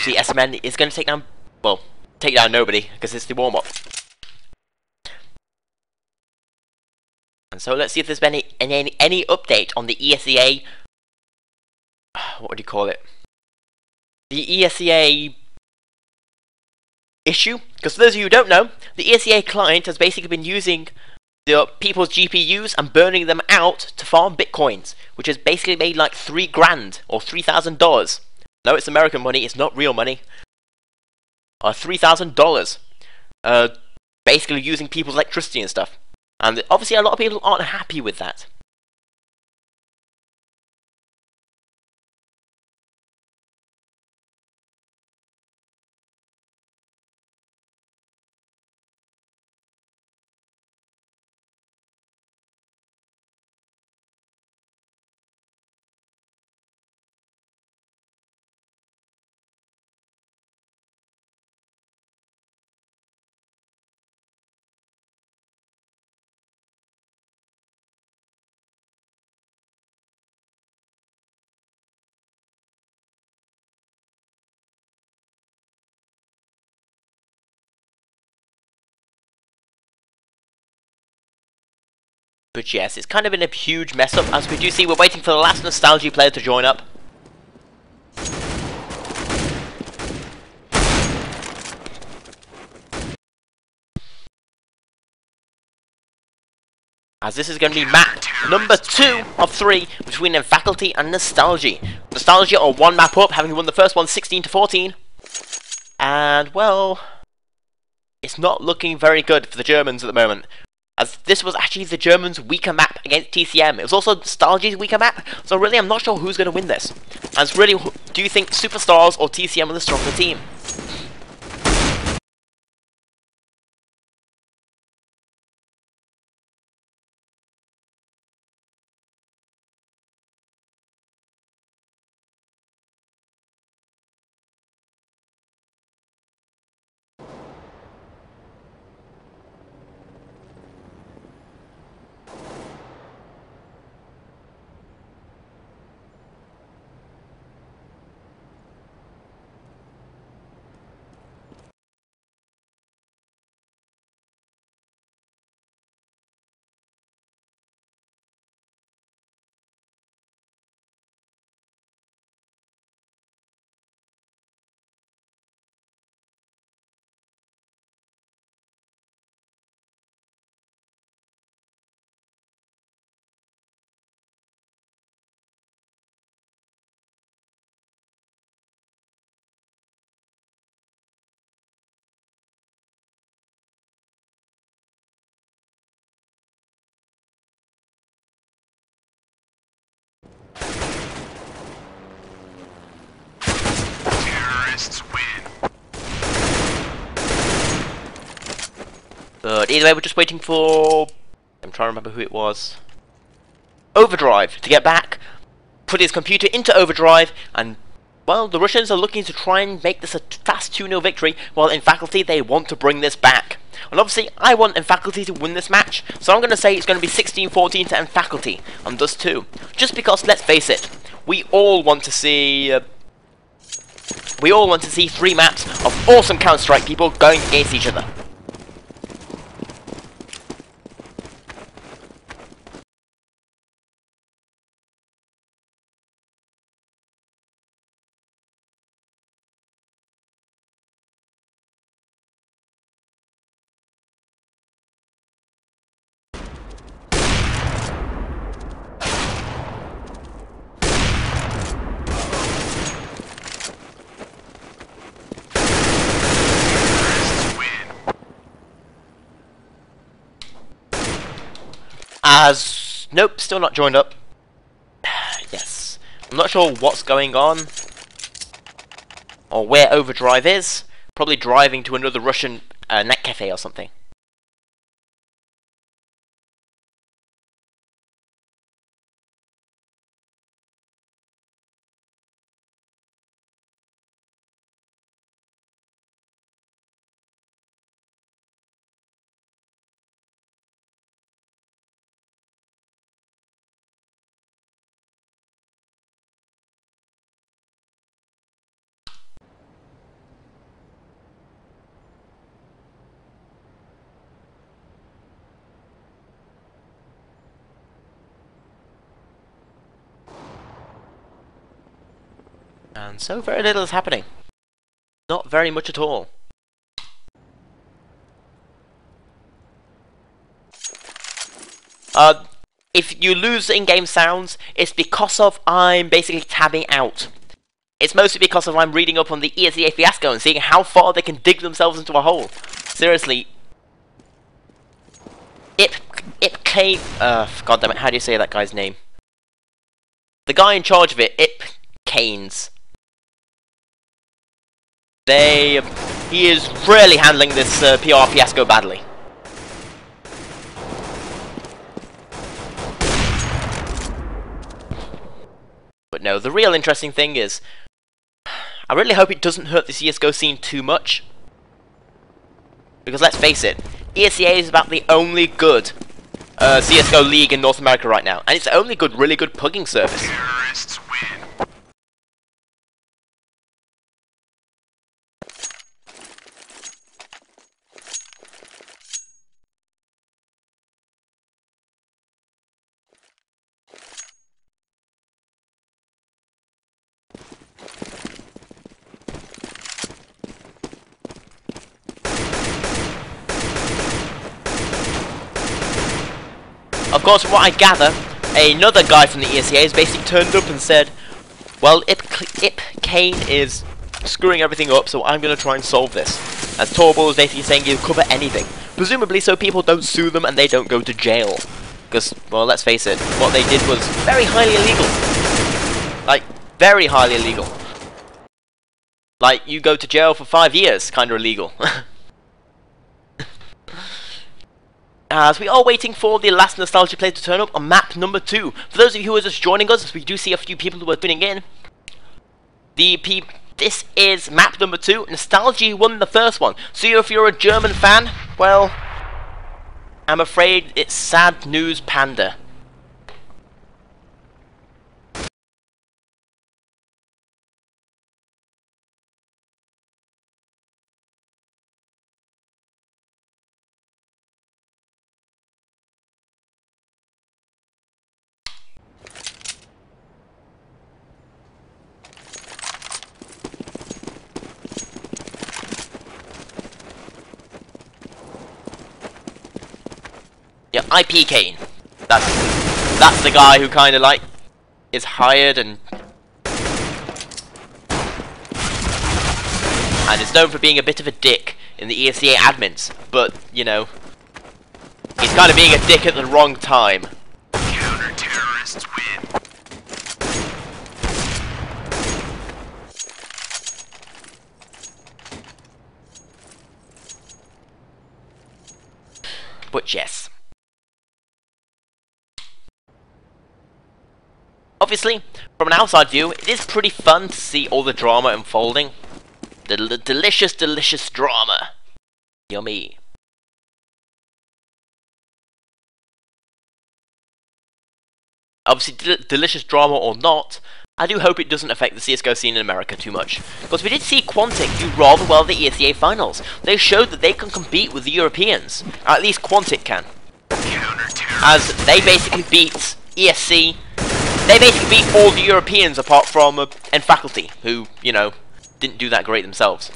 obviously SMN is going to take down, well, take down nobody, because it's the warm-up. And so let's see if there's been any update on the ESEA, what would you call it? The ESEA issue, because for those of you who don't know, the ESEA client has basically been using the people's GPUs and burning them out to farm bitcoins, which has basically made like $3,000 or $3,000. No, it's American money, it's not real money. $3,000. Basically using people's electricity and stuff. And obviously a lot of people aren't happy with that. But yes, it's kind of been a huge mess up. As we do see, we're waiting for the last Nostalgie player to join up. As this is going to be map number 2 of 3 between Faculty and Nostalgie. Nostalgie are one map up, having won the first one 16-14. And, well, it's not looking very good for the Germans at the moment, as this was actually the Germans' weaker map against TCM. It was also Nostalgie's weaker map, so really I'm not sure who's going to win this. As really, do you think Superstars or TCM are the stronger team? But either way, we're just waiting for... I'm trying to remember who it was. Overdrive to get back, put his computer into overdrive, and, well, the Russians are looking to try and make this a fast 2-0 victory, while in Faculty they want to bring this back. And obviously, I want Faculty to win this match, so I'm going to say it's going to be 16-14 to Faculty on Dust 2. Just because, let's face it, we all want to see 3 maps of awesome Counter-Strike people going against each other. Nope, still not joined up. Yes. I'm not sure what's going on, or where Overdrive is. Probably driving to another Russian net cafe or something. And so very little is happening. Not very much at all. If you lose in-game sounds, it's because of I'm basically tabbing out. It's mostly because of I'm reading up on the ESEA fiasco and seeing how far they can dig themselves into a hole. Seriously. Ip came... God damn it, how do you say that guy's name? The guy in charge of it, Ip Keynes. He is really handling this PR fiasco badly. But no, the real interesting thing is, I really hope it doesn't hurt the CSGO scene too much. Because let's face it, ESEA is about the only good CSGO league in North America right now. And it's the only good, really good pugging service. Terrorists win. Of course, from what I gather, another guy from the ESEA has basically turned up and said, well, Ip Kane is screwing everything up, so I'm going to try and solve this. As Torbull is basically saying he'll cover anything. Presumably so people don't sue them and they don't go to jail. Because, well, let's face it, what they did was very highly illegal. Like, very highly illegal. Like, you go to jail for 5 years, kind of illegal. As we are waiting for the last Nostalgie player to turn up on map number 2. For those of you who are just joining us, as we do see a few people who are tuning in, this is map number 2. Nostalgie won the first one. So if you're a German fan, well, I'm afraid it's sad news panda. Yeah, IP Kane. That's the guy who kind of like is hired and is known for being a bit of a dick in the ESEA admins. But you know, he's kind of being a dick at the wrong time. Counter-terrorists win. But yes. Obviously, from an outside view, it is pretty fun to see all the drama unfolding. The delicious, delicious drama. Yummy. Obviously, delicious drama or not, I do hope it doesn't affect the CSGO scene in America too much. Because we did see Quantic do rather well at the ESEA finals. They showed that they can compete with the Europeans. Or at least Quantic can. As they basically beat ESC. They basically beat all the Europeans apart from and faculty, who, you know, didn't do that great themselves.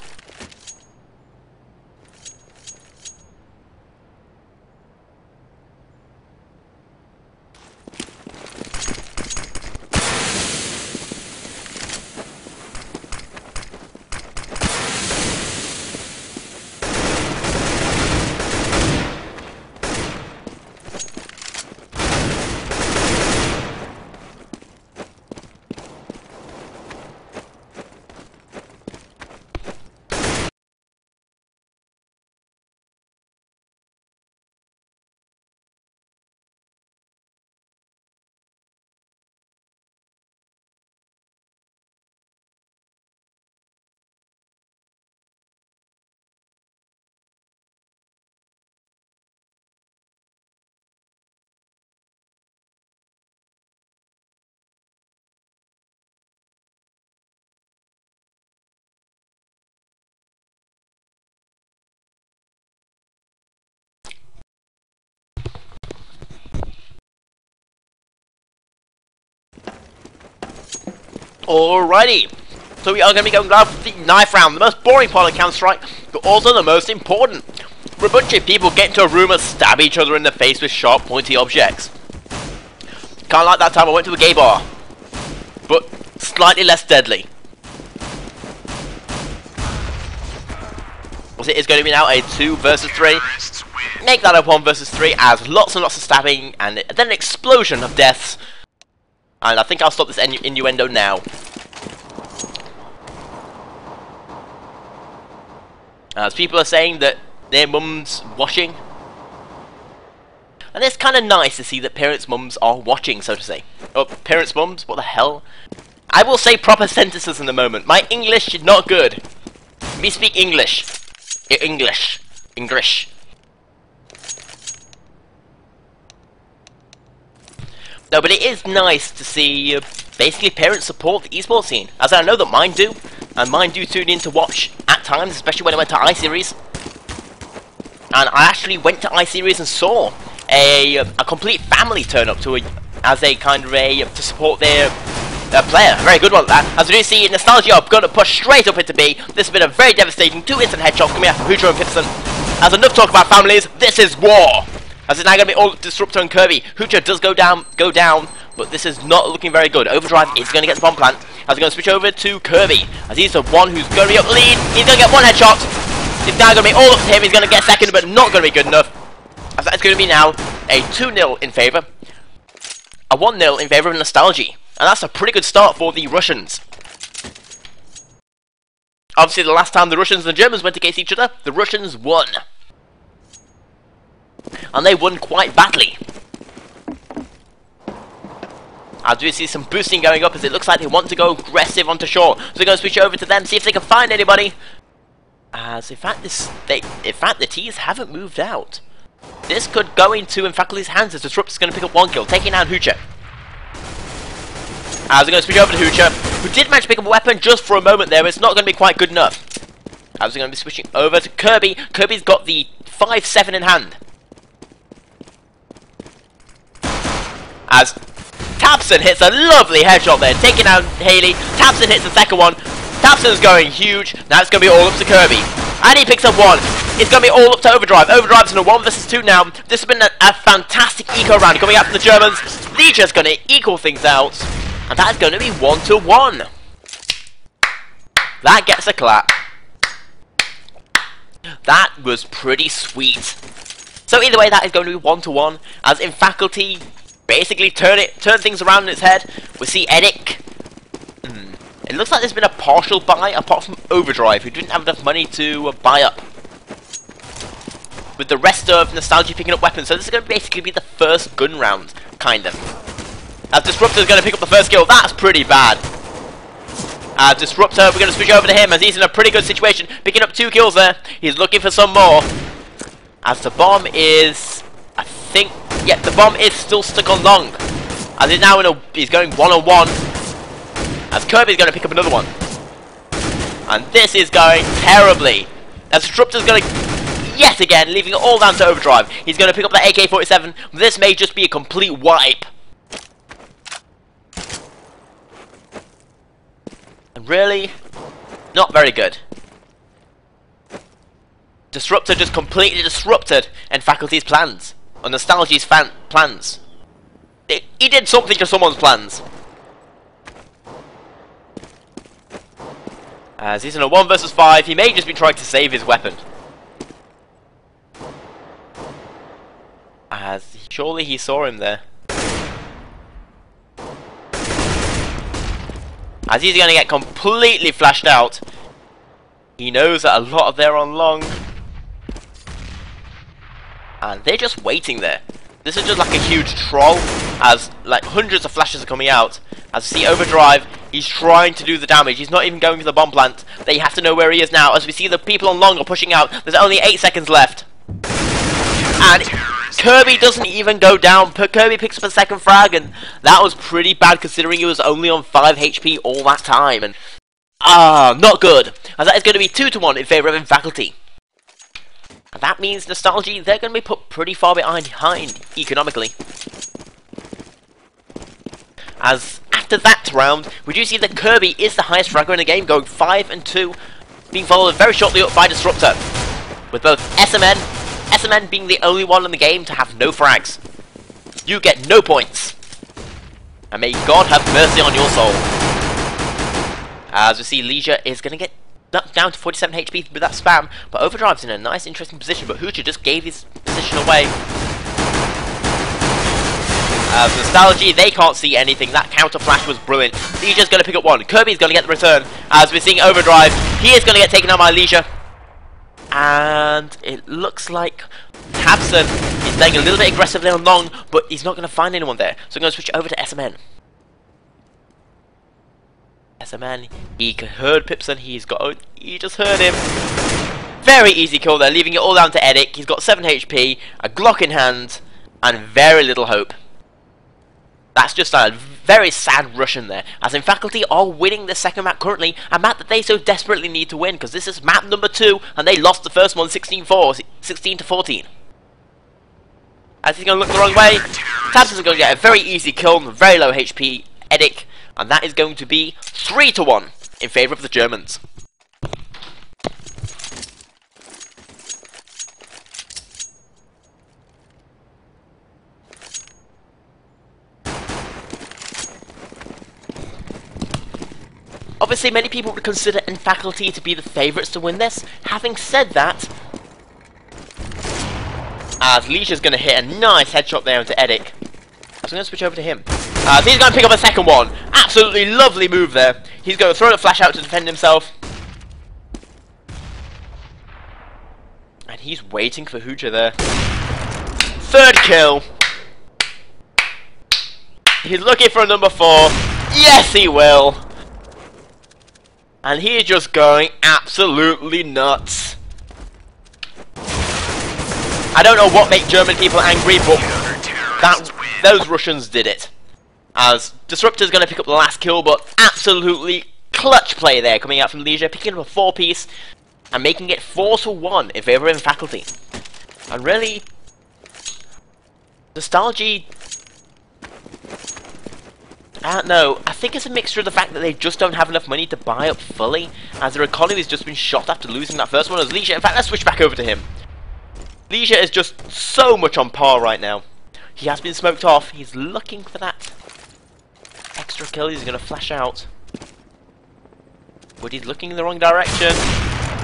Alrighty, So we are going to be going live with the knife round, the most boring part of Counter-Strike, but also the most important. We're a bunch of people get into a room and stab each other in the face with sharp, pointy objects. Kinda like that time I went to a gay bar, but slightly less deadly. It is going to be now a 2 versus 3. Make that a 1 versus 3 as lots and lots of stabbing and then an explosion of deaths. And I think I'll stop this innuendo now. As people are saying that their mum's watching. And it's kind of nice to see that parents' mums are watching, so to say. Oh, parents' mums? What the hell? I will say proper sentences in a moment. My English is not good. Me speak English. English. No, but it is nice to see basically parents support the esports scene, as I know that mine do, and mine do tune in to watch at times, especially when I went to iSeries. And I actually went to iSeries and saw a complete family turn up to as a kind of to support their player. A very good one, that. As we do see, Nostalgie are going to push straight up into B. This has been a very devastating 2 instant headshots coming out from Hoocher and Pipson. As enough talk about families, this is war. As it's now going to be all Disruptor and Kirby. Hoocher does go down, but this is not looking very good. Overdrive is going to get the bomb plant. As we're going to switch over to Kirby, as he's the one who's going to be up lead. He's going to get 1 headshot. It's now going to be all up to him. He's going to get second, but not going to be good enough. As that's going to be now a 2-0 in favour. A 1-0 in favour of Nostalgie. And that's a pretty good start for the Russians. Obviously, the last time the Russians and the Germans went against each other, the Russians won. And they won quite badly. I do see some boosting going up as it looks like they want to go aggressive onto shore. So we're going to switch over to them, see if they can find anybody. As in fact, the T's haven't moved out. This could go into Faculty's hands as Disruptor's going to pick up 1 kill, taking down Hoocher. As we're going to switch over to Hoocher, who did manage to pick up a weapon just for a moment there, but it's not going to be quite good enough. As we're going to be switching over to Kirby. Kirby's got the 5-7 in hand. As Tapson hits a lovely headshot there, taking out Haley. Tapson hits the second one. Tapson's going huge. Now it's going to be all up to Kirby. And he picks up 1. It's going to be all up to Overdrive. Overdrive's in a 1 versus 2 now. This has been a fantastic eco round coming out from the Germans. Legia's going to equal things out. And that's going to be 1-1. That gets a clap. That was pretty sweet. So either way, that is going to be 1-1. As in Faculty basically turn things around in its head. We see Edic. It looks like there's been a partial buy, apart from Overdrive, who didn't have enough money to buy up. With the rest of Nostalgie picking up weapons, so this is going to basically be the first gun round, kind of. As Disruptor's going to pick up the first kill, that's pretty bad. Disruptor, we're going to switch over to him, as he's in a pretty good situation, picking up 2 kills there. He's looking for some more. As the bomb is, I think, yeah, the bomb is still stuck on long. As he's now he's going 1-on-1. As Kirby's going to pick up another one. And this is going terribly. As Disruptor's going to, yet again, leaving it all down to Overdrive. He's going to pick up that AK-47. This may just be a complete wipe. And really, not very good. Disruptor just completely disrupted and Faculty's plans. Or Nostalgie's plans. He did something to someone's plans. As he's in a 1 versus 5, he may just be trying to save his weapon. As surely he saw him there. As he's going to get completely flashed out. He knows that a lot of them are on long. And they're just waiting there. This is just like a huge troll, as like hundreds of flashes are coming out. As we see Overdrive, he's trying to do the damage. He's not even going for the bomb plant. They have to know where he is now. As we see the people on long are pushing out. There's only 8 seconds left. And Kirby doesn't even go down. Kirby picks up a second frag, and that was pretty bad considering he was only on 5 HP all that time. And not good. As that is going to be 2-1 in favour of Faculty. And that means Nostalgie, they're going to be put pretty far behind economically. As after that round, we do see that Kirby is the highest fragger in the game, going 5 and 2, being followed very shortly up by Disruptor, with both SMN being the only one in the game to have no frags. You get no points, and may God have mercy on your soul. As we see, Leisure is going to get knocked down to 47 HP with that spam, but Overdrive's in a nice, interesting position, but Hoocher just gave his position away. As Nostalgie, they can't see anything. That counter flash was brilliant. Leisure's going to pick up one. Kirby's going to get the return. As we're seeing Overdrive, he is going to get taken out by Leisure. And it looks like Tabson is playing a little bit aggressively on long, but he's not going to find anyone there. So I'm going to switch over to SMN. SMN, he heard Pipson, he just heard him. Very easy kill there, leaving it all down to Edic. He's got 7 HP, a Glock in hand, and very little hope. That's just a very sad Russian there, as in Faculty are winning the second map currently, a map that they so desperately need to win, because this is map number 2, and they lost the first one 16 to 14. As he's going to look the wrong way, Tabson's going to get a very easy kill, very low HP Edic, and that is going to be 3 to 1 in favour of the Germans. Obviously, many people would consider Faculty to be the favourites to win this. Having said that, as Leisure's going to hit a nice headshot there into Edic, I'm going to switch over to him. He's going to pick up a second one. Absolutely lovely move there. He's going to throw the flash out to defend himself. And he's waiting for Hoocher there. Third kill. He's looking for a number 4. Yes, he will. And he's just going absolutely nuts. I don't know what makes German people angry, but those Russians did it. As Disruptor's going to pick up the last kill, but absolutely clutch play there coming out from Leisure, picking up a 4-piece and making it 4 to 1 in favour of Faculty. And really, Nostalgie, I don't know, I think it's a mixture of the fact that they just don't have enough money to buy up fully, as their economy's just been shot after losing that first one as Leisure. In fact, let's switch back over to him. Leisure is just so much on par right now. He has been smoked off. He's looking for that extra kill. He's going to flash out. But he's looking in the wrong direction.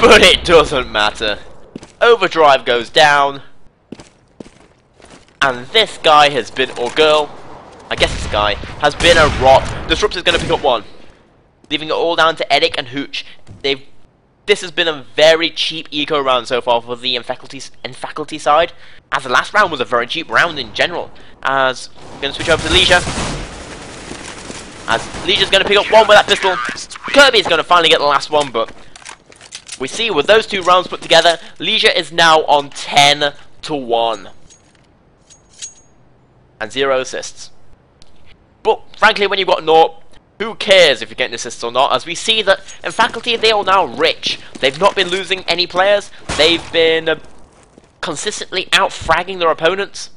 But it doesn't matter. Overdrive goes down. And this guy has been, or girl, I guess it's a guy, has been a rock. Disruptor's going to pick up one, leaving it all down to Edic and Hooch. This has been a very cheap eco round so far for the Faculty side, as the last round was a very cheap round in general. As we're going to switch over to Leisure. As Leisure's going to pick up one with that pistol. Kirby's going to finally get the last one, but we see with those two rounds put together, Leisure is now on 10 to 1. And 0 assists. But frankly, when you've got naught, who cares if you're getting assists or not? As we see that in Faculty, they are now rich. They've not been losing any players. They've been consistently out-fragging their opponents.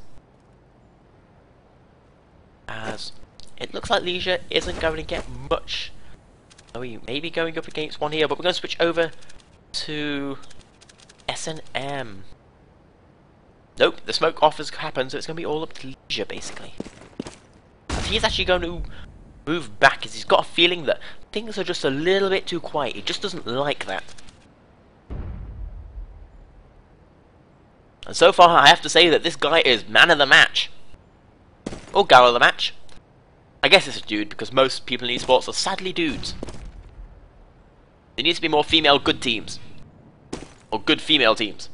As it looks like Leisure isn't going to get much. Oh, he may be going up against one here, but we're going to switch over to S&M. Nope, the smoke off has happened, so it's going to be all up to Leisure, basically. As he's actually going to move back, as he's got a feeling that things are just a little bit too quiet. He just doesn't like that. And so far, I have to say that this guy is man of the match. Or gal of the match. I guess it's a dude, because most people in esports are sadly dudes. There needs to be more female good teams. Or good female teams.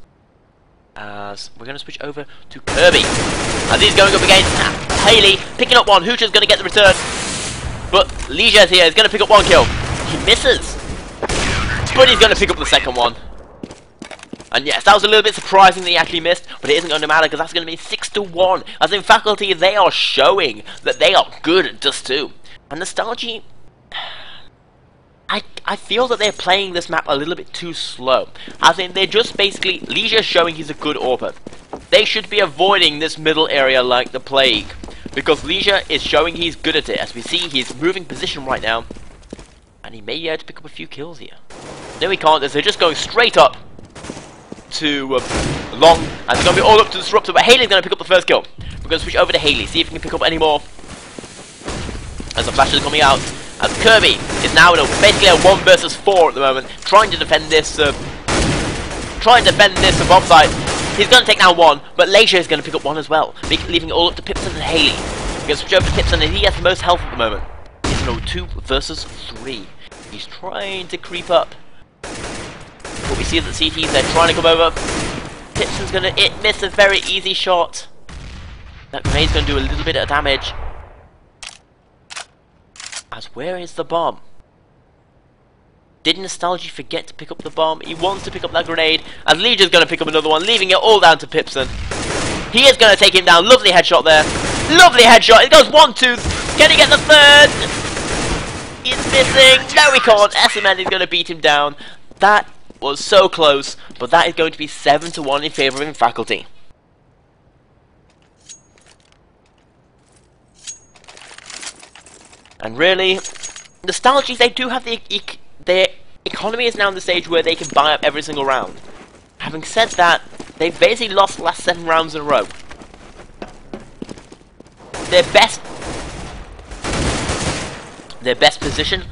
As we're going to switch over to Kirby. As he's going up against Haley, picking up one. Hoocher's going to get the return. But Leisure's here, he's going to pick up one kill. He misses. But he's going to pick up the second one. And yes, that was a little bit surprising that he actually missed, but it isn't going to matter because that's going to be 6 to 1. As in Faculty, they are showing that they are good at Dust 2. And Nostalgie, I feel that they're playing this map a little bit too slow. As in, they're just basically, Leisure showing he's a good AWPer. They should be avoiding this middle area like the plague. because Leisure is showing he's good at it. As we see, he's moving position right now, and he may be able to pick up a few kills here. No, he can't, as they're just going straight up to long, and it's going to be all up to Disruptor, but Haley's going to pick up the first kill. We're going to switch over to Haley, see if he can pick up any more. As the flashes are coming out, as Kirby is now in basically a 1 versus 4 at the moment, trying to defend this bomb site. He's going to take down 1, but Leisure is going to pick up 1 as well, leaving it all up to Pipson and Haley. We're going to switch over to Pipson, and he has the most health at the moment. He's in 2 versus 3. He's trying to creep up. But we see that the CTs, they're trying to come over. Pipson's going to miss a very easy shot. That grenade's going to do a little bit of damage. As where is the bomb? Did Nostalgie forget to pick up the bomb? He wants to pick up that grenade. As Legion's going to pick up another one, leaving it all down to Pipson. He is going to take him down. Lovely headshot there. Lovely headshot. It goes 1, 2. Can he get the third? He's missing. No, he can't. SMN is going to beat him down. That was so close, but that is going to be 7-1 in favour of Faculty. And really, Nostalgie, they do have their economy is now in the stage where they can buy up every single round. Having said that, they've basically lost the last 7 rounds in a row. Their best position,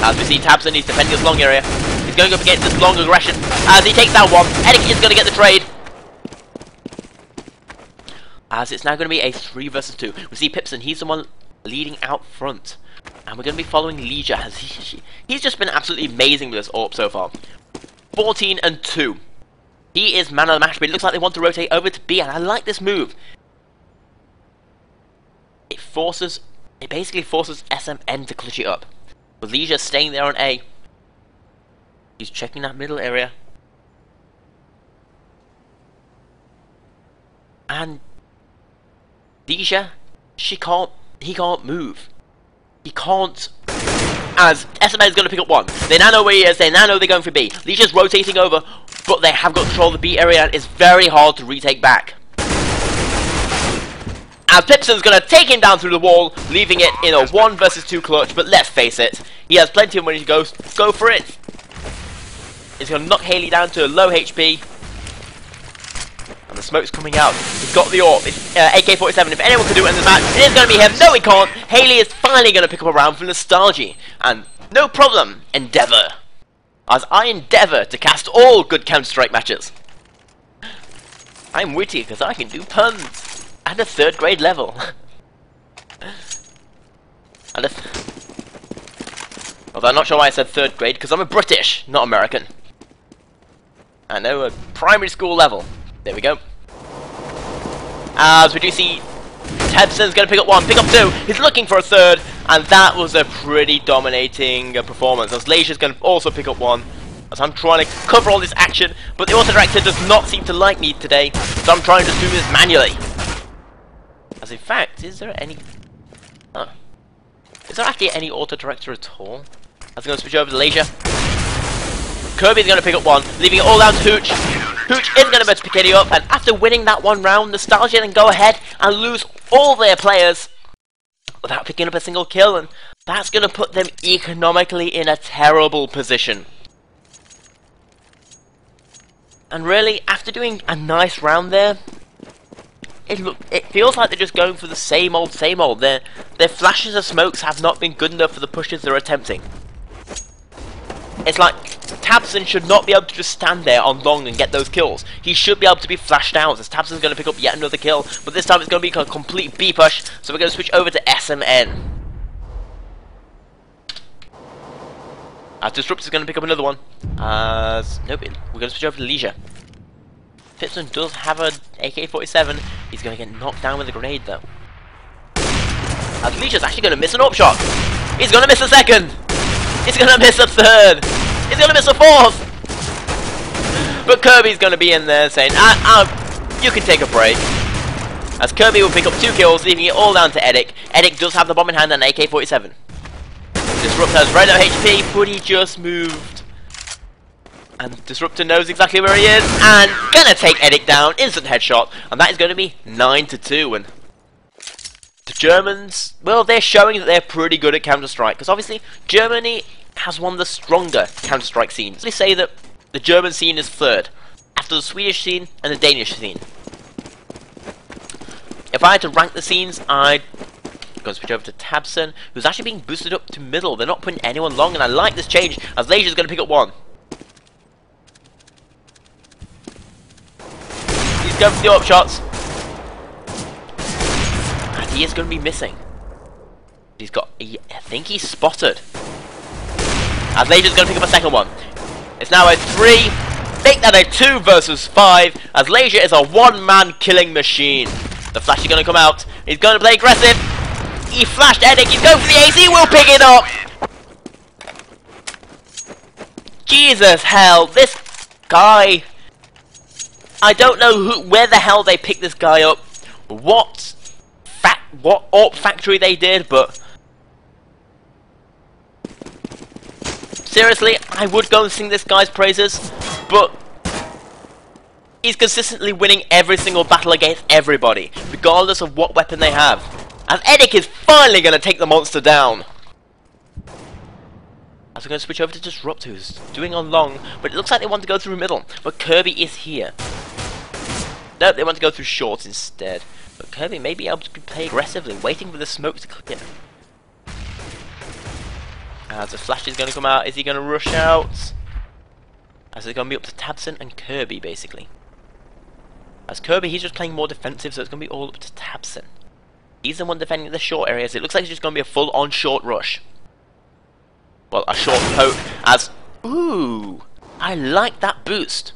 as we see Tabson, he's defending this long area. He's going up against this long aggression. As he takes down 1, Edic is going to get the trade. As it's now going to be a 3 versus 2. We see Pipson, he's the one leading out front. And we're going to be following Leisure, as he's just been absolutely amazing with this AWP so far. 14-2. He is man of the match, but it looks like they want to rotate over to B, and I like this move. It basically forces SMN to clutch it up. With Leisure staying there on A. He's checking that middle area. And Leisure, he can't move. He can't, as SMN is going to pick up 1. They now know where he is, they now know they're going for B. Leisure's rotating over, but they have got control of the B area, and it's very hard to retake back. As Pipson's going to take him down through the wall, leaving it in a 1 versus 2 clutch, but let's face it, he has plenty of money to go for it. He's going to knock Haley down to a low HP. And the smoke's coming out. He's got the AWP. AK-47. If anyone can do it in this match, it is going to be him. No, he can't. Haley is finally going to pick up a round from Nostalgie. And no problem, Endeavour. As I endeavour to cast all good Counter-Strike matches. I'm witty because I can do puns. And a 3rd grade level. Although I'm not sure why I said 3rd grade, because I'm a British, not American. I know, a primary school level. There we go. As we do see, Tebson's going to pick up 1, pick up 2. He's looking for a 3rd, and that was a pretty dominating performance. As Leisure's going to also pick up 1. As I'm trying to cover all this action, but the auto director does not seem to like me today, so I'm trying to do this manually. As in fact, is there any... Is there actually any auto director at all? As I'm going to switch over to Leisure. Kirby's going to pick up 1, leaving it all down to Hooch. Hooch isn't going to be able to pick any up, and after winning that 1 round, Nostalgia then go ahead and lose all their players without picking up a single kill, and that's going to put them economically in a terrible position. And really, after doing a nice round there, it feels like they're just going for the same old, same old. Their flashes of smokes have not been good enough for the pushes they're attempting. It's like Tabson should not be able to just stand there on long and get those kills. He should be able to be flashed out, as Tabson's going to pick up yet another kill, but this time it's going to be a complete B push, so we're going to switch over to SMN. Disruptor's going to pick up another one. Nope, we're going to switch over to Leisure. Pipson does have an AK-47. He's going to get knocked down with a grenade, though. Leisure's actually going to miss an AWP shot. He's going to miss a 2nd. He's going to miss a 3rd. He's going to miss a 4th. But Kirby's going to be in there saying, you can take a break. As Kirby will pick up 2 kills, leaving it all down to Edic. Edic does have the bomb in hand and an AK-47. Disruptor has very low HP, but he just moved. And Disruptor knows exactly where he is, and gonna take Edic down, instant headshot, and that is going to be 9-2, and Germans, well, they're showing that they're pretty good at Counter-Strike, because obviously Germany has one of the stronger Counter-Strike scenes. They say that the German scene is third, after the Swedish scene and the Danish scene. If I had to rank the scenes, I'd go switch over to Tabson, who's actually being boosted up to middle. They're not putting anyone long, and I like this change, as Leisure's going to pick up one. He's going for the up shots. And he is going to be missing. He's got, I think he's spotted. As Leisure's going to pick up a second one. It's now a 3, make that a 2 versus 5, as Leisure is a one-man killing machine. The flash is going to come out. He's going to play aggressive. He flashed Edic. He's going for the ace. He will pick it up. Jesus hell, this guy. I don't know where the hell they picked this guy up. What AWP factory they did, but seriously, I would go and sing this guy's praises, but he's consistently winning every single battle against everybody, regardless of what weapon they have. And Edic is finally going to take the monster down. As we're going to switch over to Disrupt, who's doing on long, but it looks like they want to go through middle. But Kirby is here. No, they want to go through short instead. But Kirby may be able to play aggressively, waiting for the smoke to clear. As the flash is going to come out, is he going to rush out? As it's going to be up to Tabson and Kirby, basically. As Kirby, he's just playing more defensive, so it's going to be all up to Tabson. He's the one defending the short areas. It looks like it's just going to be a full-on short rush. Well, a short poke as... Ooh! I like that boost.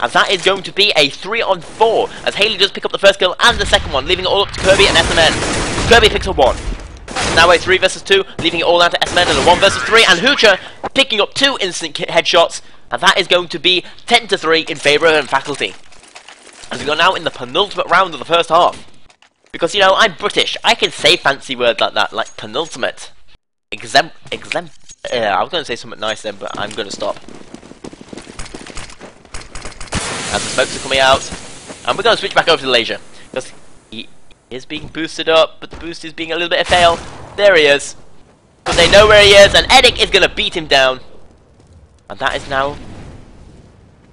As that is going to be a 3-on-4, as Haley does pick up the first kill and the second one, leaving it all up to Kirby and SMN. Kirby picks up 1. Now a 3 versus 2, leaving it all down to SMN and a 1 versus 3, and Hoocher picking up 2 instant headshots, and that is going to be 10-3 in favour of Faculty. As we go now in the penultimate round of the first half. Because, you know, I'm British, I can say fancy words like that, like penultimate. I was going to say something nice then, but I'm going to stop. As the smokes are coming out, and we're going to switch back over to Leisure, because he is being boosted up, but the boost is being a little bit of fail. There he is. But they know where he is, and Edic is going to beat him down. And that is now...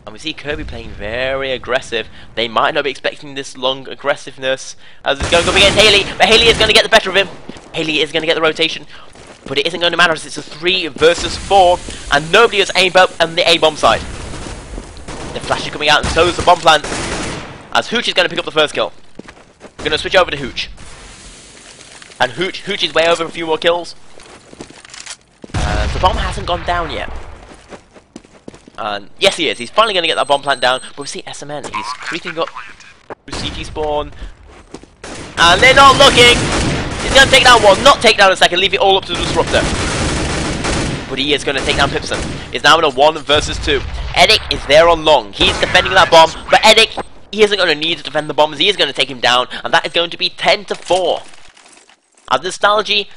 And we see Kirby playing very aggressive. They might not be expecting this long aggressiveness, as it's going up against Haley, but Haley is going to get the better of him. Haley is going to get the rotation, but it isn't going to matter as it's a 3 versus 4, and nobody has aimed up on the A-bomb side. The flash is coming out, and so is the bomb plant, as Hooch is going to pick up the first kill. We're going to switch over to Hooch. And Hooch is way over a few more kills. The bomb hasn't gone down yet. And yes, he is. He's finally going to get that bomb plant down. But we see SMN. He's creeping up through CT spawn. And they're not looking. He's going to take down 1, not take down a second. Leave it all up to the Disruptor. But he is going to take down Pipson. He's now in a 1 versus 2. Edic is there on long. He's defending that bomb. But Edic, he isn't going to need to defend the bombs. He is going to take him down. And that is going to be 10-4. At Nostalgie,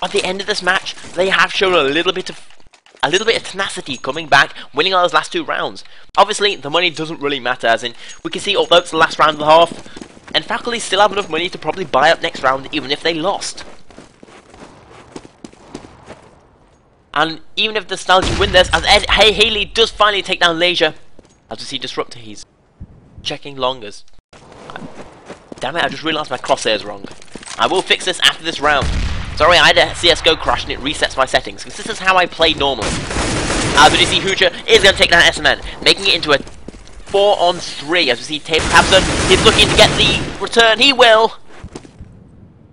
at the end of this match, they have shown a little bit of tenacity coming back, winning on those last 2 rounds. Obviously, the money doesn't really matter, as in, we can see, although it's the last round of the half, and Faculty still have enough money to probably buy up next round, even if they lost. And even if Nostalgia win this, as Haley does finally take down Leisure, as we see Disruptor, he's checking long as... Damn it, I just realised my crosshairs wrong. I will fix this after this round. Sorry, I had a CSGO crash and it resets my settings, because this is how I play normally. As we see, Hoocher is going to take down SMN, making it into a 4-on-3. As we see Tabson, he's looking to get the return. He will!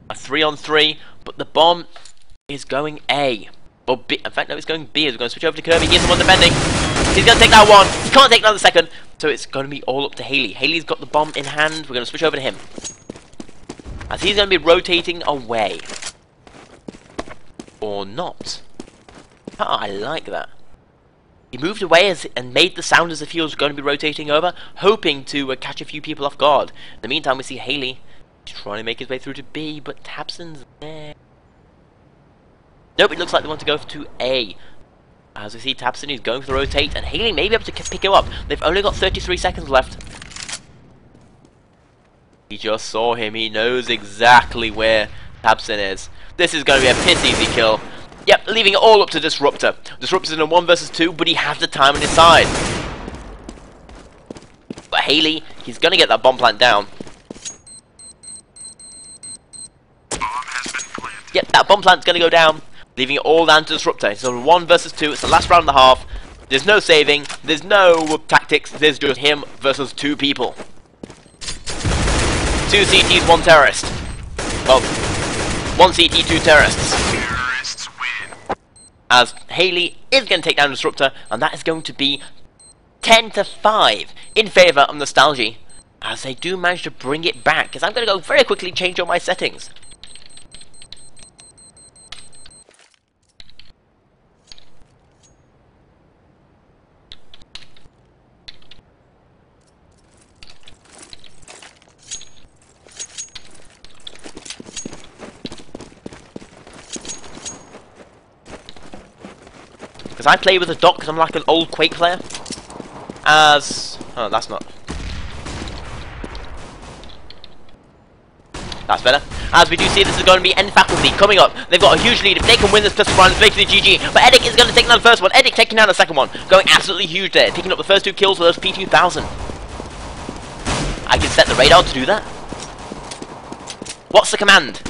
A 3-on-3, but the bomb is going A. Or B. In fact, no, it's going B. As we're going to switch over to Kirby. He's the one defending. He's going to take that 1. He can't take down the second. So it's going to be all up to Haley. Haley's got the bomb in hand. We're going to switch over to him, as he's going to be rotating away. Or not. Oh, I like that. He moved away and made the sound as if he was going to be rotating over, hoping to catch a few people off guard. In the meantime, we see Haley trying to make his way through to B, but Tabson's there. Nope, it looks like they want to go to A. As we see Tabson, he's going for the rotate, and Haley may be able to pick him up. They've only got 33 seconds left. He just saw him. He knows exactly where Tabson is. This is going to be a piss easy kill. Yep, leaving it all up to Disruptor. Disruptor's in a 1 versus 2, but he has the time on his side. But Haley, he's going to get that bomb plant down. Yep, that bomb plant's going to go down, leaving it all down to Disruptor. It's a 1 versus 2. It's the last round and a half. There's no saving. There's no tactics. There's just him versus 2 people. 2 CTs, 1 terrorist. Well, 1 CT, 2 terrorists. Terrorists win. As Haley is going to take down Disruptor, and that is going to be 10-5 in favour of Nostalgie, as they do manage to bring it back. Because I'm going to go very quickly change all my settings. Because I play with a dock because I'm like an old Quake player. As... oh, that's not... that's better. As we do see, this is going to be End Faculty coming up. They've got a huge lead. If they can win this pistol round, it's basically GG. But Edic is going to take down the first one. Edic taking down the second one. Going absolutely huge there. Picking up the first 2 kills with those P2000. I can set the radar to do that. What's the command?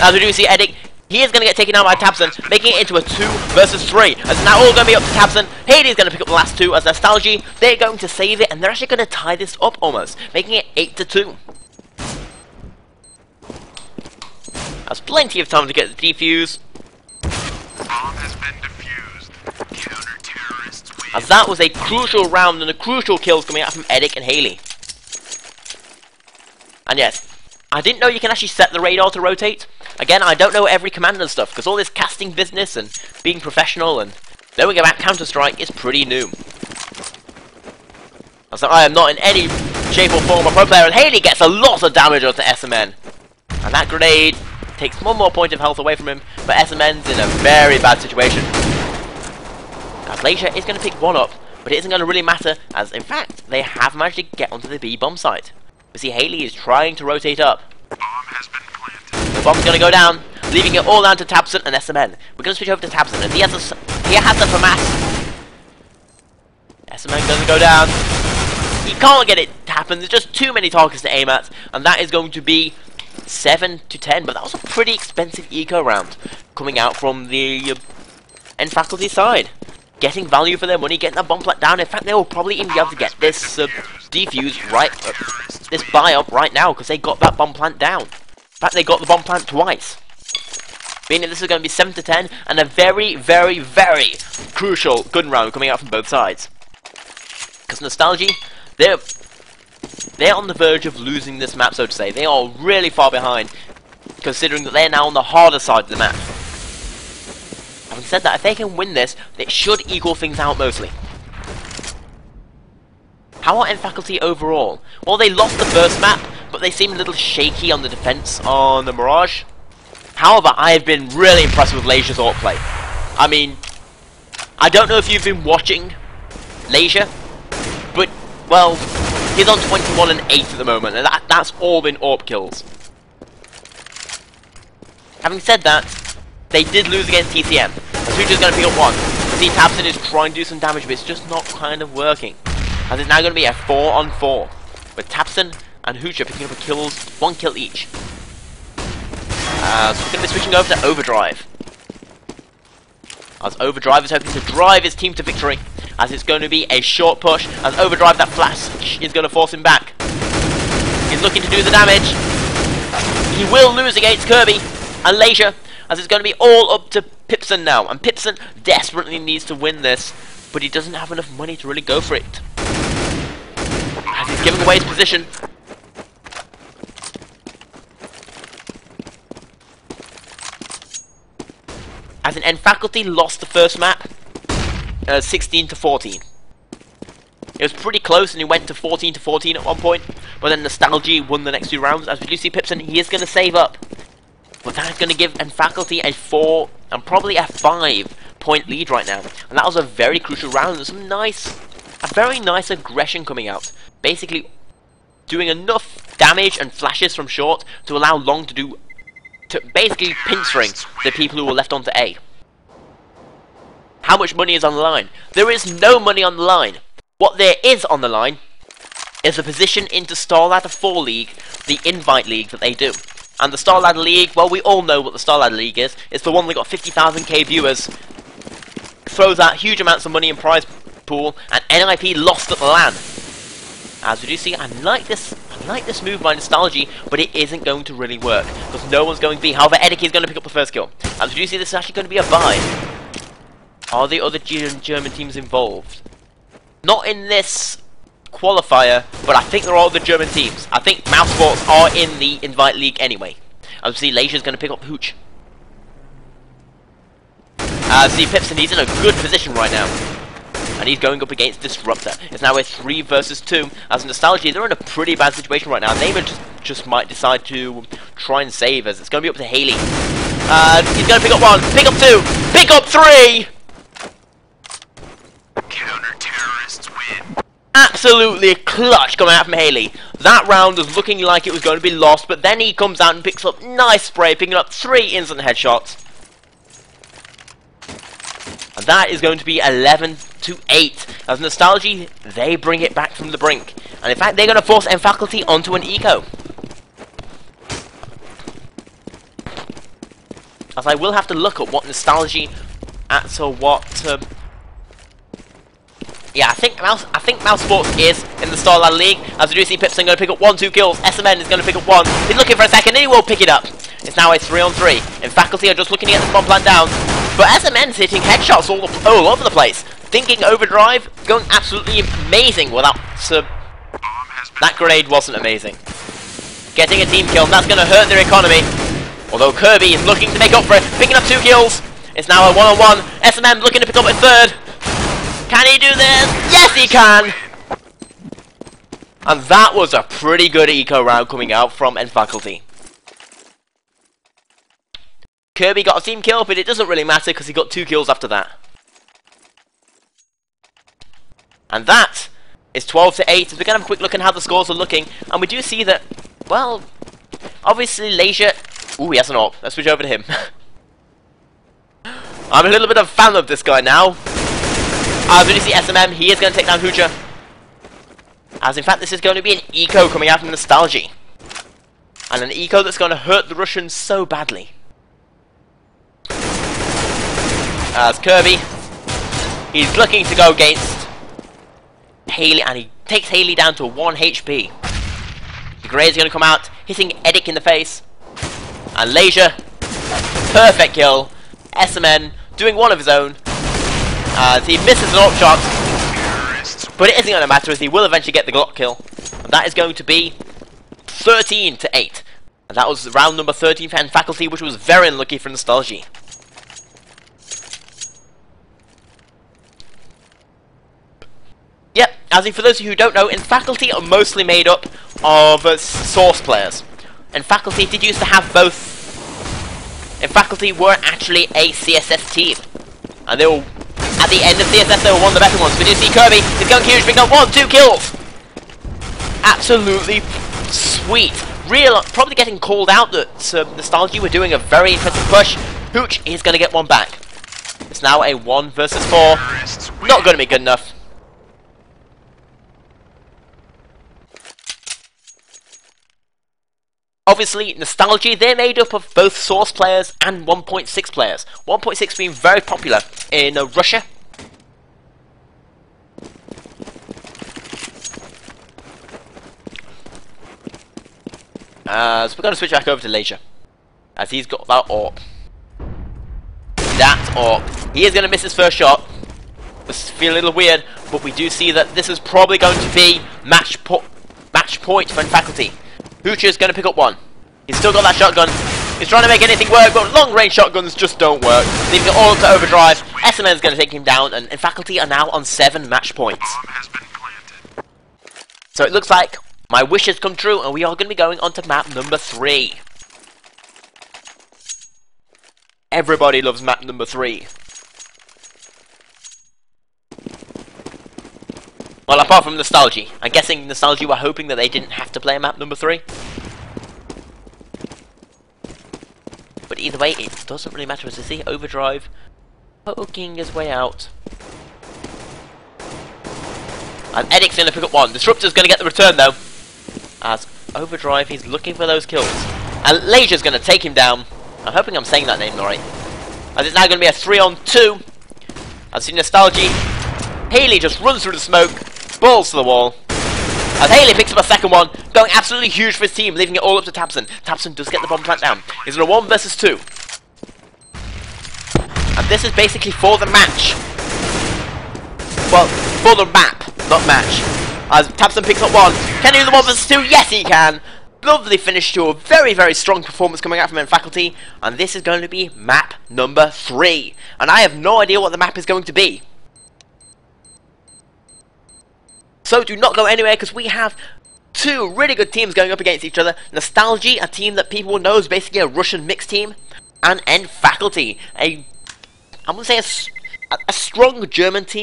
As we do see Edic, he is going to get taken out by Tabson, making it into a 2 versus 3. As it's now all going to be up to Tabson. Haley is going to pick up the last 2 as Nostalgie. They're going to save it, and they're actually going to tie this up almost, making it 8-2. That's plenty of time to get the defuse. Bomb has been defused. Counter-terrorists win. As that was a crucial round and a crucial kills coming out from Edic and Haley. And yes, I didn't know you can actually set the radar to rotate. Again, I don't know every command and stuff, because all this casting business and being professional and knowing about Counter-Strike is pretty new. As I am not in any shape or form a pro player, and Haley gets a lot of damage onto SMN. And that grenade takes 1 more point of health away from him, but SMN's in a very bad situation. As Leisure is going to pick 1 up, but it isn't going to really matter, as in fact, they have managed to get onto the B bomb site. You see, Haley is trying to rotate up. Bomb has been planted. The bomb's going to go down, leaving it all down to Tabson and SMN. We're going to switch over to Tabson, as he has the FAMAS. SMN going to go down. He can't get it to happen. There's just too many targets to aim at, and that is going to be 7-10. But that was a pretty expensive eco round coming out from the End Faculty side. Getting value for their money, getting that bomb plant down. In fact, they will probably even be able to get this defuse right, this buy up right now, because they got that bomb plant down. In fact, they got the bomb plant twice. Meaning this is going to be 7-10, and a very, very, very crucial gun round coming out from both sides. Because Nostalgie, they're on the verge of losing this map, so to say. They are really far behind, considering that they're now on the harder side of the map. Having said that, if they can win this, it should equal things out mostly. How are End Faculty overall? Well, they lost the first map, but they seem a little shaky on the defense on the Mirage. However, I have been really impressed with Leisure's AWP play. I mean, I don't know if you've been watching Leisure, but, well, he's on 21 and 8 at the moment, and that's all been AWP kills. Having said that, they did lose against TCM. Hoocher's going to pick up 1. See, Tabson is trying to do some damage, but it's just not kind of working. As it's now going to be a 4-on-4, with Tabson and Hoocher picking up kills, 1 kill each. So we're going to be switching over to Overdrive. As Overdrive is hoping to drive his team to victory, as it's going to be a short push, as Overdrive, that flash is going to force him back. He's looking to do the damage. He will lose against Kirby and Leisure, as it's going to be all up to Pipson now, and Pipson desperately needs to win this, but he doesn't have enough money to really go for it. As he's giving away his position. As an End Faculty lost the first map, 16-14. It was pretty close, and he went to 14-14 at one point, but then Nostalgie won the next 2 rounds. As we do see Pipson, he is going to save up. But that's going to give End Faculty a 4 and probably a 5-point lead right now. And that was a very crucial round. There's some a very nice aggression coming out. Basically, doing enough damage and flashes from short to allow Long to basically pinstring the people who are left onto A. How much money is on the line? There is no money on the line. What there is on the line is a position into StarLadder IV League, the invite league that they do. And the StarLadder League, well, we all know what the StarLadder League is. It's the one that got 50,000k viewers, throws out huge amounts of money in prize pool, and NIP lost at the LAN. As we do see, I like this move by Nostalgie, but it isn't going to really work, because no one's going B. However, Eddick is going to pick up the first kill. As we do see, this is actually going to be a buy. Are the other German teams involved? Not in this qualifier, but I think they're all the German teams. I think Mouse Sports are in the invite league anyway. As we see, Leisure's going to pick up Hooch. As we see Pipson, he's in a good position right now. And he's going up against Disruptor. It's now a 3 versus 2. As Nostalgie, they're in a pretty bad situation right now. They just might decide to try and save us. It's going to be up to Haley. He's going to pick up 1, pick up 2, pick up 3! Counter-terrorists win. Absolutely clutch coming out from Haley. That round was looking like it was going to be lost, but then he comes out and picks up nice spray, picking up 3 instant headshots. And that is going to be 11-8. As Nostalgie, they bring it back from the brink. And in fact, they're going to force Faculty onto an eco. As I will have to look at what Nostalgie yeah, I think Mouse Sports is in the StarLadder League. As we do see Pipson going to pick up 1-2 kills. SMN is going to pick up 1. He's looking for a second and he will pick it up. It's now a 3-on-3. And Faculty are just looking at the bomb plant down. But SMN's hitting headshots all over the place. Thinking overdrive, going absolutely amazing without... that grenade wasn't amazing. Getting a team kill, and that's going to hurt their economy. Although Kirby is looking to make up for it, picking up 2 kills. It's now a 1-on-1. SMN looking to pick up a 3rd. Can he do this? Yes, he can! And that was a pretty good eco round coming out from Faculty. Kirby got a team kill, but it doesn't really matter because he got 2 kills after that. And that is 12-8. As we're going to have a quick look at how the scores are looking. And we do see that, well, obviously Leisure... Ooh, he has an AWP. Let's switch over to him. I'm a little bit of a fan of this guy now. As we do see SMM, he is going to take down Hoocher. As in fact, this is going to be an eco coming out from Nostalgie. And an eco that's going to hurt the Russians so badly. As Kirby, he's looking to go against Haley, and he takes Haley down to 1 HP. The Grey is going to come out, hitting Eddick in the face. And Leisure, perfect kill. SMN doing one of his own. As he misses an AWP shot, but it isn't going to matter as he will eventually get the Glock kill. And that is going to be 13-8. And that was round number 13 for Faculty, which was very unlucky for Nostalgie. Yep, as in for those of you who don't know, Faculty are mostly made up of Source players. Faculty did used to have both. Faculty were actually a CSS team. And they were, at the end of CSS, they were one of the better ones. We do see Kirby, he's going huge, picking up 1-2 kills! Absolutely sweet. Probably getting called out that Nostalgie were doing a very impressive push. Hooch is going to get one back. It's now a 1 versus 4. Not going to be good enough. Obviously, Nostalgie, they're made up of both Source players and 1.6 players. 1.6 being very popular in Russia. So we're going to switch back over to Leisure. As he's got that AWP. That AWP. He is going to miss his first shot. This feels a little weird, but we do see that this is probably going to be match point for Faculty. Hoocher is going to pick up 1. He's still got that shotgun. He's trying to make anything work, but long-range shotguns just don't work. Leaving it all up to overdrive. SMN is going to take him down, and Faculty are now on 7 match points. So it looks like my wish has come true, and we are going to be going on to map number 3. Everybody loves map number 3. Well, apart from Nostalgie. I'm guessing Nostalgie were hoping that they didn't have to play map number 3. But either way, it doesn't really matter, as I see Overdrive poking his way out. And Edic's going to pick up one. Disruptor's going to get the return though. As Overdrive, he's looking for those kills. And Leisure's going to take him down. I'm hoping I'm saying that name right. As it's now going to be a 3-on-2. As see Nostalgie, Haley just runs through the smoke, balls to the wall. As Haley picks up a second one, going absolutely huge for his team, leaving it all up to Tabson. Tabson does get the bomb plant down. He's in a 1 versus 2. And this is basically for the match. Well, for the map, not match. As Tabson picks up one. Can he do the 1 versus 2? Yes, he can. Lovely finish to a very, very strong performance coming out from Faculty. And this is going to be map number 3. And I have no idea what the map is going to be. So do not go anywhere, because we have 2 really good teams going up against each other. Nostalgie, a team that people will know is basically a Russian mixed team. And Faculty, I wouldn't say a strong German team.